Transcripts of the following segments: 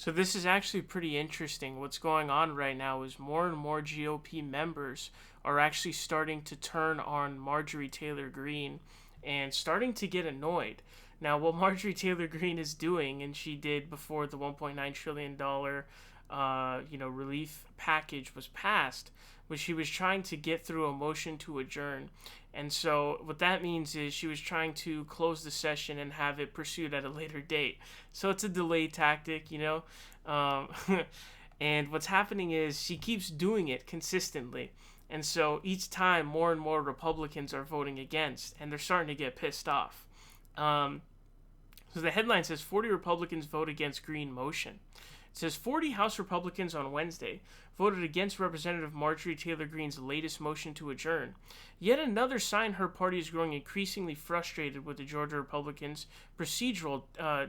So this is actually pretty interesting. What's going on right now is more and more GOP members are actually starting to turn on Marjorie Taylor Greene and starting to get annoyed. Now, what Marjorie Taylor Greene is doing, and she did before the $1.9 trillion relief package was passed, was she was trying to get through a motion to adjourn. And so what that means is she was trying to close the session and have it pursued at a later date. So it's a delay tactic, Um, and what's happening is she keeps doing it consistently. And so each time more and more Republicans are voting against, and they're starting to get pissed off. So the headline says 40 Republicans vote against Greene motion. It says 40 House Republicans on Wednesday voted against Representative Marjorie Taylor Greene's latest motion to adjourn. Yet another sign her party is growing increasingly frustrated with the Georgia Republicans' procedural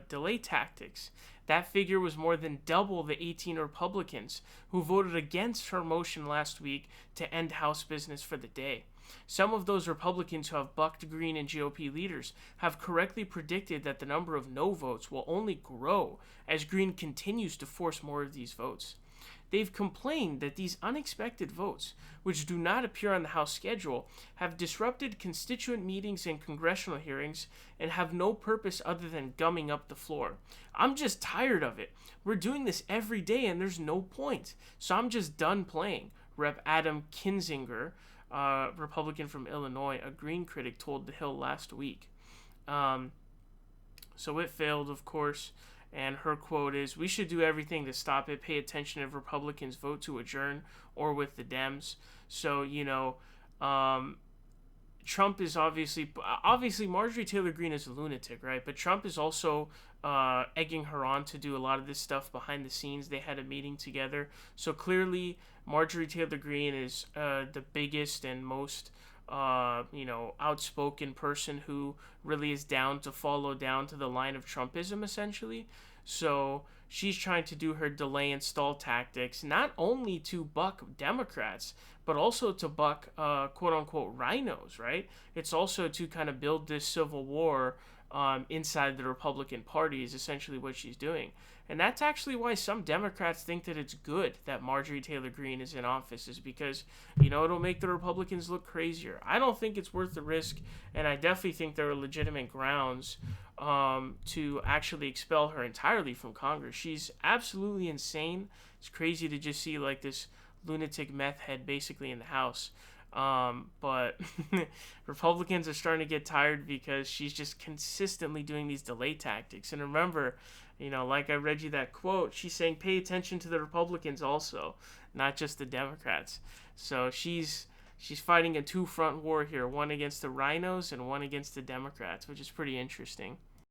delay tactics. That figure was more than double the 18 Republicans who voted against her motion last week to end House business for the day. Some of those Republicans who have bucked Greene and GOP leaders have correctly predicted that the number of no votes will only grow as Greene continues to force more of these votes. They've complained that these unexpected votes, which do not appear on the House schedule, have disrupted constituent meetings and congressional hearings and have no purpose other than gumming up the floor. I'm just tired of it. We're doing this every day and there's no point. So I'm just done playing, Rep. Adam Kinzinger, Republican from Illinois, a Greene critic, told The Hill last week. So it failed, of course. And her quote is, "We should do everything to stop it. Pay attention if Republicans vote to adjourn or with the Dems." So, Trump is obviously Marjorie Taylor Greene is a lunatic, right? But Trump is also egging her on to do a lot of this stuff behind the scenes. They had a meeting together. So clearly Marjorie Taylor Greene is the biggest and most outspoken person who really is down to follow down to the line of Trumpism, essentially. So she's trying to do her delay and stall tactics, not only to buck Democrats, but also to buck quote-unquote rhinos, right? It's also to kind of build this civil war inside the Republican Party is essentially what she's doing. And that's actually why some Democrats think that it's good that Marjorie Taylor Greene is in office, is because, it'll make the Republicans look crazier. I don't think it's worth the risk, and I definitely think there are legitimate grounds to actually expel her entirely from Congress. She's absolutely insane. It's crazy to just see like this lunatic meth head basically in the House. But Republicans are starting to get tired because she's just consistently doing these delay tactics. And remember, like I read you that quote, she's saying pay attention to the Republicans also, not just the Democrats. So she's fighting a two-front war here, one against the rhinos and one against the Democrats, which is pretty interesting.